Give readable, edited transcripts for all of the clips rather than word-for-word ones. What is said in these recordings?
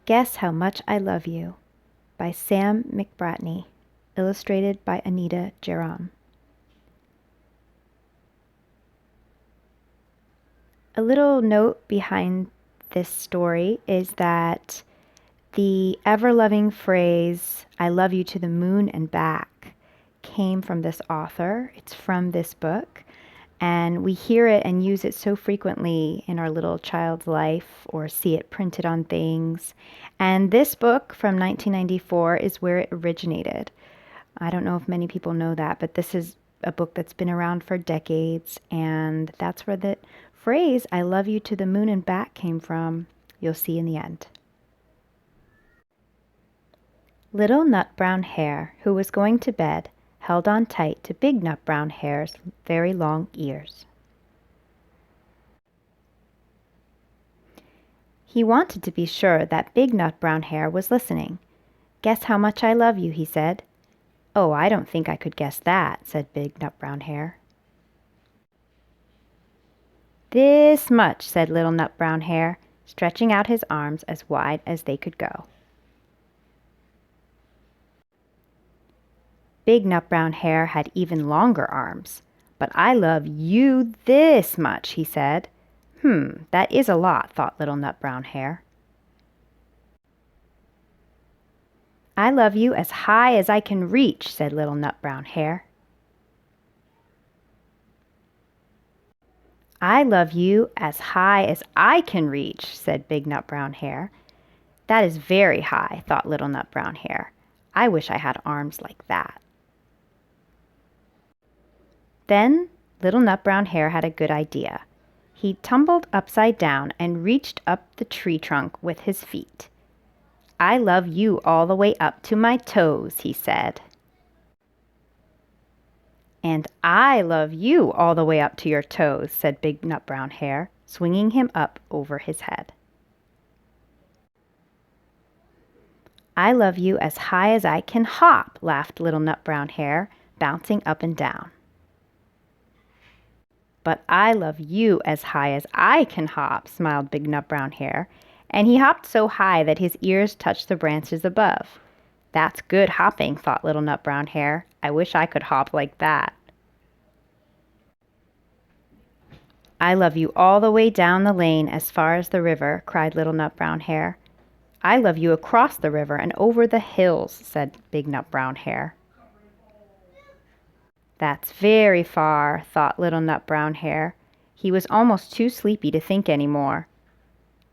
Guess How Much I Love You by Sam McBratney, illustrated by Anita Jerome. A little note behind this story is that the ever-loving phrase, "I love you to the moon and back," came from this author. It's from this book. And we hear it and use it so frequently in our little child's life or see it printed on things. And this book from 1994 is where it originated. I don't know if many people know that, but this is a book that's been around for decades, and that's where the phrase, "I love you to the moon and back," came from. You'll see in the end. Little Nutbrown Hare, who was going to bed, held on tight to Big Nutbrown Hare's very long ears. He wanted to be sure that Big Nutbrown Hare was listening. "Guess how much I love you," he said. "Oh, I don't think I could guess that," said Big Nutbrown Hare. "This much," said Little Nutbrown Hare, stretching out his arms as wide as they could go. Big Nutbrown Hare had even longer arms. "But I love you this much," he said. That is a lot," thought Little Nutbrown Hare. "I love you as high as I can reach," said Little Nutbrown Hare. "I love you as high as I can reach," said Big Nutbrown Hare. "That is very high," thought Little Nutbrown Hare. "I wish I had arms like that." Then Little Nutbrown Hare had a good idea. He tumbled upside down and reached up the tree trunk with his feet. "I love you all the way up to my toes," he said. "And I love you all the way up to your toes," said Big Nutbrown Hare, swinging him up over his head. "I love you as high as I can hop," laughed Little Nutbrown Hare, bouncing up and down. "But I love you as high as I can hop," smiled Big Nutbrown Hare, and he hopped so high that his ears touched the branches above. "That's good hopping," thought Little Nutbrown Hare. "I wish I could hop like that." "I love you all the way down the lane as far as the river," cried Little Nutbrown Hare. "I love you across the river and over the hills," said Big Nutbrown Hare. "That's very far," thought Little Nutbrown Hare. He was almost too sleepy to think any more.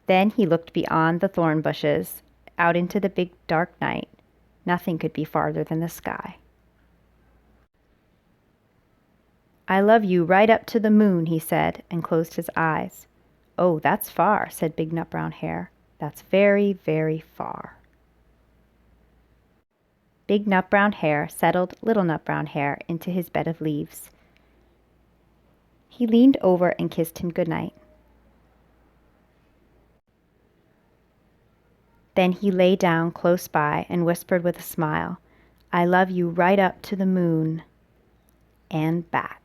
Then he looked beyond the thorn bushes, out into the big dark night. Nothing could be farther than the sky. "I love you right up to the moon," he said, and closed his eyes. "Oh, that's far," said Big Nutbrown Hare. "That's very, very far." Big Nutbrown Hare settled Little Nutbrown Hare into his bed of leaves. He leaned over and kissed him good night. Then he lay down close by and whispered with a smile, "I love you right up to the moon and back."